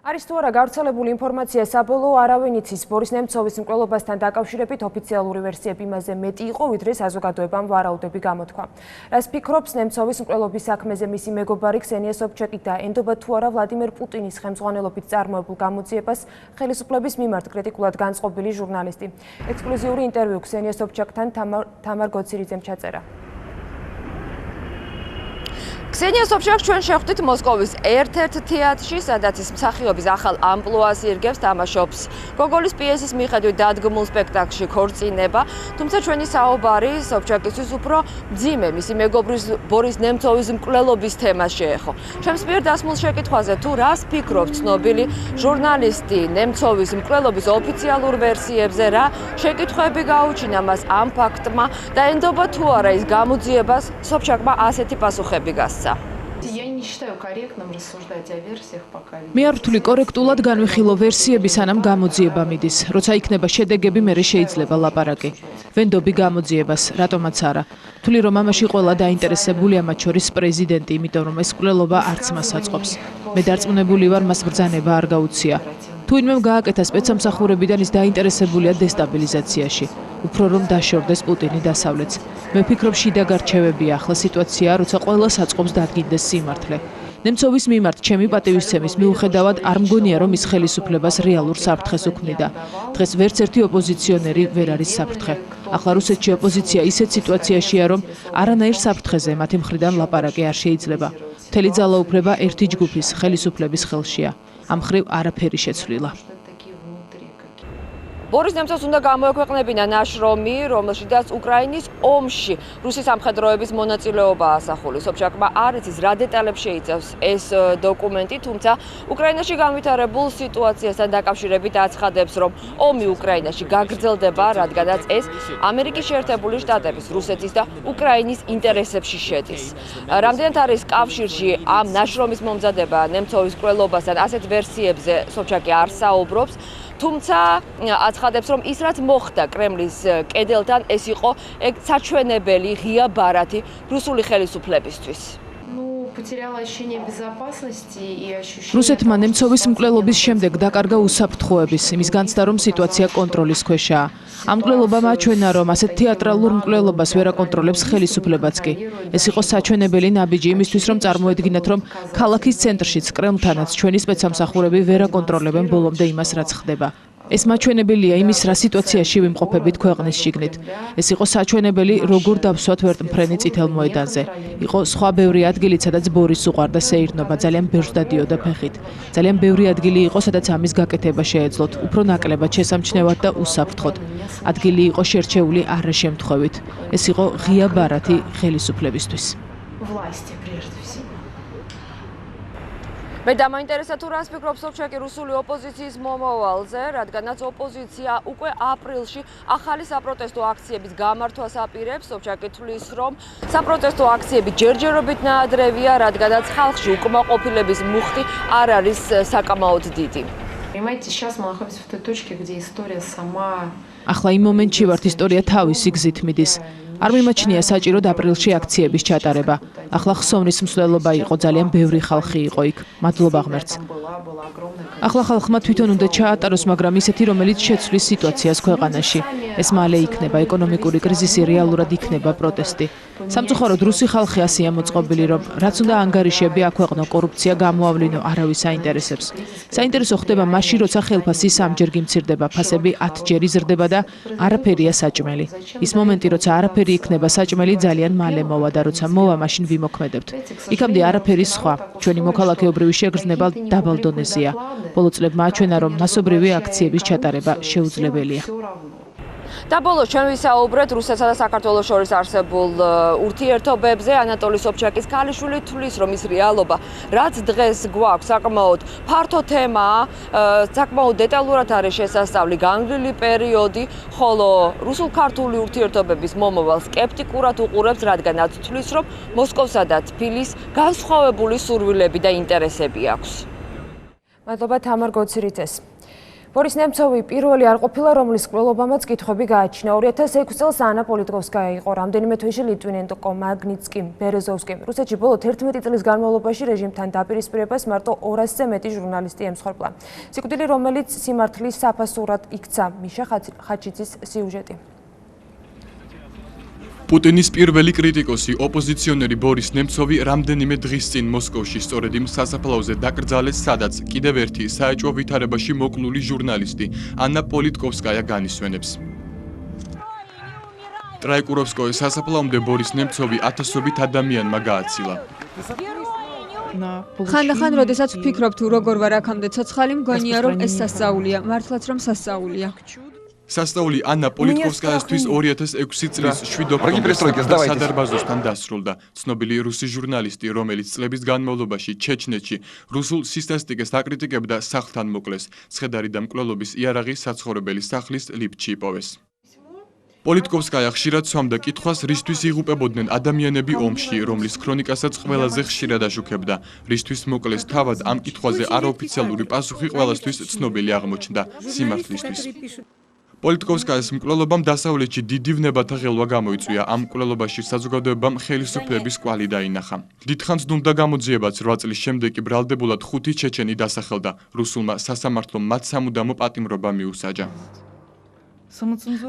არის თუ არა გავრცელებული ინფორმაცია საბოლოო არავინ იცის ბორის ნემცოვის მკვლელობასთან დაკავშირებით ოფიციალური ვერსიები იმაზე მეტი იყო, ვიდრე საზოგადოებამ ვარაუდები გამოთქვა. რას ფიქრობს ნემცოვის მკვლელობის საქმეზე მისი მეგობარი ქსენია სობჩაკი და ენდობა თუ არა ვლადიმერ პუტინის ხელმძღვანელობით წარმოებულ გამოძიებას ხელისუფლების მიმართ კრიტიკულად განწყობილი ჟურნალისტი. ექსკლუზიური ინტერვიუ ქსენია სობჩაკთან თამარ გოცირიძემ ჩაწერა. ქსენია სობჩაკს ჩვენ შევხვდით მოსკოვის ერთ-ერთ თეატრში, სადაც ის მსახიობის ახალ ამპლუას ირგებს, თამაშობს გოგოლის პიესის მიხედვით დადგმულ სპექტაკლში ქორწინება, თუმცა ჩვენი საუბარი სობჩაკისთვის უფრო მძიმე მისი მეგობრის ბორის ნემცოვის მკვლელობის თემას შეეხო. ჩემს მიერ დასმულ შეკითხვაზე თუ რას ფიქრობს ცნობილი ჟურნალისტი ნემცოვის მკვლელობის ოფიციალურ ვერსიებზე, რა შეკითხვები გაუჩინა მას ამ ფაქტმა და ენდობა თუ არა ის გამოძიებას, სობჩაკმა ასეთი პასუხები გასცა. მე არ ვთვლი კორექტულად განვიხილო ვერსიები სანამ გამოძიება მიდის. როცა იქნება შედეგები, მერე შეიძლება ლაპარაკი. ვენდობი გამოძიებას, რატომაც არა. ვთვლი რომ ამაში ყველა დაინტერესებულია, მათ შორის პრეზიდენტი, იმიტომ რომ ეს მკვლელობა არც მას აწყობს. მე დარწმუნებული ვარ, მას ბრძანება არ გაუწია. თუ ვინმემ გააკეთა სპეცსამსახურებიდან, ის დაინტერესებულია დესტაბილიზაციაში. უფრო რომ დაშორდეს პუტინი დასავლეთს. მე ვფიქრობ, შიდა გარჩევებია ახლა სიტუაცია, როცა ყველას აწყობს დადგინდეს სიმართლე. ნემცოვის მიმართ ჩემი პატივისცემის მიუხედავად არ მგონია, რომ ის ხელისუფლებას რეალურ საფრთხეს უქმნიდა. დღეს ვერც ერთი ოპოზიციონერი ვერ არის საფრთხე. ახლა რუსეთში ოპოზიცია ისეთ სიტუაციაშია, რომ არანაირ საფრთხეზე მათი მხრიდან ლაპარაკი არ შეიძლება. მთელი ძალაუფლება ერთი ჯგუფის ხელისუფლების ხელშია. ამ ხრივ არაფერი შეცვლილა. ბორის ნემცოვს უნდა გამოექვეყნებინა ნაშრომი, რომელშიც უკრაინის ომში რუსის სამხედროების მონაწილეობა ასახული. სობჩაკმა არ იცის რა დეტალებს შეიცავს ეს დოკუმენტი, თუმცა უკრაინაში განვითარებულ სიტუაციასთან დაკავშირებით აცხადებს, რომ ომი უკრაინაში გაგრძელდება, რადგანაც ეს ამერიკის შეერთებული შტატების, რუსეთის და უკრაინის ინტერესებში შედის. რამდენად არის კავშირში ამ ნაშრომის მომზადება ნემცოვის მკვლელობასთან, ასეთ ვერსიებზე სობჩაკი არ საუბრობს. თუმცა აცხადებს, რომ ის რაც მოხდა კრემლის კედელთან, ეს იყო საჩვენებელი ღია ბარათი რუსული ხელისუფლებისთვის. რუსეთმა ნემცოვის მკვლელობის შემდეგ დაკარგა უსაფრთხოების, იმის განცდა, რომ სიტუაცია კონტროლის ქვეშაა. ამ მკვლელობამ აჩვენა, რომ ასეთ თეატრალურ მკვლელობას ვერ აკონტროლებს ხელისუფლებაც კი. ეს იყო საჩვენებელი ნაბიჯი იმისთვის, რომ წარმოედგინათ, რომ ქალაქის ცენტრშიც კრემლთანაც ჩვენი სპეცსამსახურები ვერ აკონტროლებენ ბოლომდე იმას, რაც ხდება. ეს მაჩვენებელია იმის, რა სიტუაციაში ვიმყოფებით ქვეყნის შიგნით. ეს იყო საჩვენებელი, როგორ დავსვათ ვერტმფრენი წითელ მოედანზე. იყო სხვა ბევრი ადგილი, სადაც ბორის უყვარდა სეირნობა, ძალიან ბევრს დადიოდა ფეხით. ძალიან ბევრი ადგილი იყო, სადაც ამის გაკეთება შეეძლოთ, უფრო ნაკლებად შესამჩნევად და უსაფრთხოდ. ადგილი იყო შერჩეული არაშემთხვევით. ეს იყო ღია ბარათი ხელისუფლებისთვის. მე დამაინტერესა თუ რას ფიქრობს სობჩაკი რუსული ოპოზიციის მომავალზე, რადგანაც ოპოზიცია უკვე აპრილში ახალი საპროტესტო აქციების გამართვას აპირებს. სობჩაკი თვლის, რომ საპროტესტო აქციები ჯერჯერობით ნაადრევია, რადგანაც ხალხში უკმაყოფილების მუხტი არ არის საკამაოდ დიდი. ახლა იმ მომენტში ვართ, ისტორია თავისი გზით მიდის. არ მიმაჩნია საჭიროდ აპრილში აქციების ჩატარება. ახლა ხსოვნის მსვლელობა იყო, ძალიან ბევრი ხალხი იყო იქ. მადლობა ღმერთს. ახლა ხალხმა თვითონ უნდა ჩაატაროს, მაგრამ ისეთი, რომელიც შეცვლის სიტუაციას ქვეყანაში. ეს მალე იქნება ეკონომიკური კრიზისი, რეალურად იქნება პროტესტი. სამწუხაროდ რუსი ხალხი ასეა მოწყობილი, რომ რაც უნდა ანგარიშები აქვეყნო, კორუფცია გამოავლინო, არავის აინტერესებს. საინტერესო ხდება მაშინ, როცა ხელფასი სამჯერ გიმცირდება, ფასები 10 ჯერ იზრდება და არაფერია საჭმელი. ის მომენტი, როცა არაფერი იქნება საჭმელი, ძალიან მალე მოვა და როცა მოვა, მაშინ ვიმოქმედებთ. იქამდე არაფერი სხვა. ჩვენი მოქალაქეობრივი შეგრძნება დაბალ დონეზეა. ბოლო წლებმა აჩვენა, რომ მასობრივი აქციების ჩატარება შეუძლებელია. და ბოლოს ჩვენ ვისაუბრეთ რუსეთსა და საქართველოს შორის არსებულ ურთიერთობებზე. ანატოლი სობჩაკის ქალიშვილი თვლის, რომ ის რეალობა, რაც დღეს გვაქვს, საკმაოდ ფართო თემაა, საკმაოდ დეტალურად არის შესასწავლი განვლილი პერიოდი, ხოლო რუსულ-ქართული ურთიერთობების მომავალ სკეპტიკურად უყურებს, რადგანაც თვლის, რომ მოსკოვსა და თბილის განსხვავებული სურვილები და ინტერესები აქვს. მადლობა თამარ გოცირიძეს. ბორის ნემცოვი პირველი არ ყოფილა, რომლის მკვლელობამაც კითხვები გააჩინა. 2006 წელს ანა პოლიტკოვსკაია იყო, რამდენიმე თვეში ლიტვინენკო, მაგნიცკი, ბერეზოვსკი. რუსეთში ბოლო 11 წლის განმავლობაში რეჟიმთან დაპირისპირებას მარტო 200-ზე მეტი ჟურნალისტი ემსხვერპლა. სიკვდილი, რომელიც სიმართლის საფასურად იქცა. მიშა ხაჩიძის სიუჟეტი. პუტინის პირველი კრიტიკოსი, ოპოზიციონერი ბორის ნემცოვი რამდენიმე დღის წინ მოსკოვში სწორედ იმ სასაფლაოზე დაკრძალეს, სადაც კიდევ ერთი საეჭვო ვითარებაში მოკლული ჟურნალისტი ანა პოლიტკოვსკაია განისვენებს. ტრაიკუროვსკოეს სასაფლაომდე ბორის ნემცოვი ათასობით ადამიანმა გააცილა. ხანდახან, როდესაც ვფიქრობ თუ როგორ ვარ აქამდე ცოცხალი, მგონია რომ ეს სასწაულია, მართლაც რომ სასწაულია. სასწაული ანა პოლიტკოვსკაიასთვის 2006 წლის 7 ოქტომბერს სადარბაზოსთან დასრულდა. ცნობილი რუსი ჟურნალისტი, რომელიც წლების განმავლობაში ჩეჩნეთში რუსულ სისასტიკეს აკრიტიკებდა, სახლთან მოკლეს. ცხედარი და მკვლელობის იარაღი საცხოვრებელი სახლის ლიფტში იპოვეს. პოლიტკოვსკაია ხშირად სვამდა კითხვას, რისთვის იღუპებოდნენ ადამიანები ომში, რომლის ქრონიკასაც ყველაზე ხშირად აშუქებდა. რისთვის მოკლეს თავად, ამ კითხვაზე არაოფიციალური პასუხი ყველასთვის ცნობილი აღმოჩნდა, სიმართლისთვის. პოლიტკოვსკაიას მკვლელობამ დასავლეთში დიდი ვნებათა ღელვა გამოიწვია. ამ მკვლელობაში საზოგადოებამ ხელისუფლების კვალი დაინახა. დიდხანს დუმდა გამოძიებაც, 8 წლის შემდეგ კი ბრალდებულად 5 ჩეჩენი დასახელდა. რუსულმა სასამართლომ მათ სამუდამო პატიმრობა მიუსაჯა.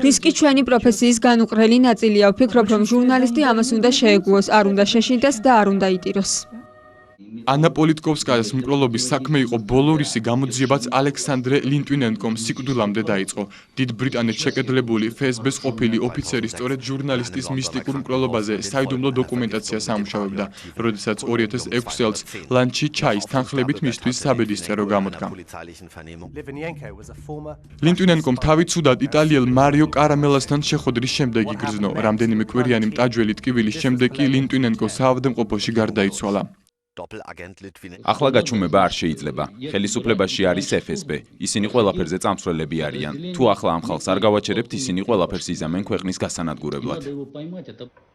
რისკი ჩვენი პროფესიის განუყრელი ნაწილია. ვფიქრობ, რომ ჟურნალისტი ამას უნდა შეეგუოს, არ უნდა შეშინდეს და არ უნდა იტიროს. ანა პოლიტკოვსკაიას მკვლელობის საქმე იყო ბოლო რისი გამოძიებაც ალექსანდრე ლიტვინენკომ სიკვდილამდე დაიწყო. დიდ ბრიტანეთს შეკედლებული FSB-ს ყოფილი ოფიცერი სწორედ ჟურნალისტის მისტიკურ მკვლელობაზე საიდუმლო დოკუმენტაციას ამუშავებდა, როდესაც 2006 წელს ლანჩი ჩაის თანხლებით მისთვის საბედისწერო გამოდგა. ლიტვინენკომ თავი ცუდად იტალიელ მარიო კარამელასთან შეხვედრის შემდეგ იგრძნო. რამდენიმე კვირიანი მტაჯველი ტკივილის შემდეგ კი ლიტვინენკო საავადმყოფოში გარდაიცვალა. ახლა გაჩუმება არ შეიძლება. ხელისუფლებაში არის FSB. ისინი ყველაფერზე წამსვლელები არიან. თუ ახლა ამ ხალხს არ გავაჩერებთ, ისინი ყველაფერს იზამენ ქვეყნის გასანადგურებლად.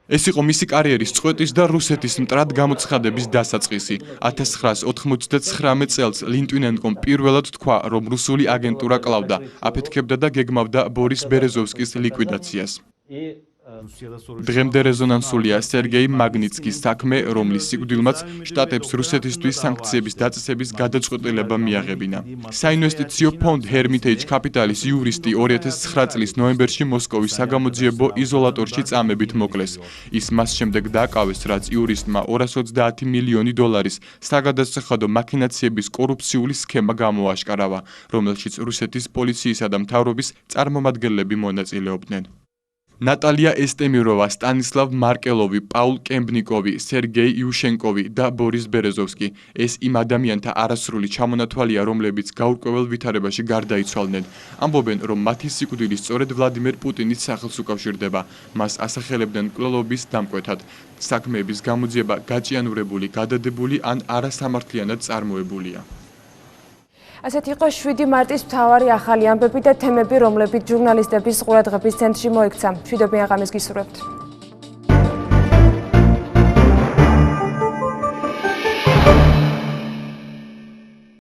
ეს იყო მისი კარიერის წყვეტის და რუსეთის მტრად გამოცხადების დასაწყისი. 1999 წელს ლიტვინენკომ პირველად თქვა, რომ რუსული აგენტურა კლავდა, აფეთქებდა და გეგმავდა ბორის ბერეზოვსკის ლიკვიდაციას. დღემდე რეზონანსულია სერგეი მაგნიცკის საქმე, რომლის სიკვდილმაც შტატებს რუსეთისთვის სანქციების დაწესების გადაწყვეტილება მიაღებინა. საინვესტიციო ფონდ Hermitage Capital-ის იურისტი 2009 წლის ნოემბერში მოსკოვის საგამოძიებო იზოლატორში წამებით მოკლეს. ის მას შემდეგ დააკავეს, რაც იურისტმა 230 მილიონი დოლარის საგადასახადო მაქინაციების კორუფციული სქემა გამოაშკარავა, რომელშიც რუსეთის პოლიციისა და მთავრობის წარმომადგენლები მონაწილეობდნენ. ნატალია ესტემიროვა, სტანისლავ მარკელოვი, პაულ კემბნიკოვი, სერგეი იუშენკოვი და ბორის ბერეზოვსკი. ეს იმ ადამიანთა არასრული ჩამონათვალია, რომლებიც გაურკვეველ ვითარებაში გარდაიცვალნენ. ამბობენ, რომ მათი სიკვდილი სწორედ ვლადიმერ პუტინის სახელს უკავშირდება. მას ასახელებდნენ მკვლელობის დამკვეთად. საქმეების გამოძიება გაჭიანურებული, გადადებული ან არასამართლიანად წარმოებულია. ასეთ იყო 7 მარტის მთავარი ახალი ამბები და თემები, რომლებიც ჟურნალისტების ყურადღების ცენტრში მოექცა. მშვიდობიან ღამეს გისურვებთ.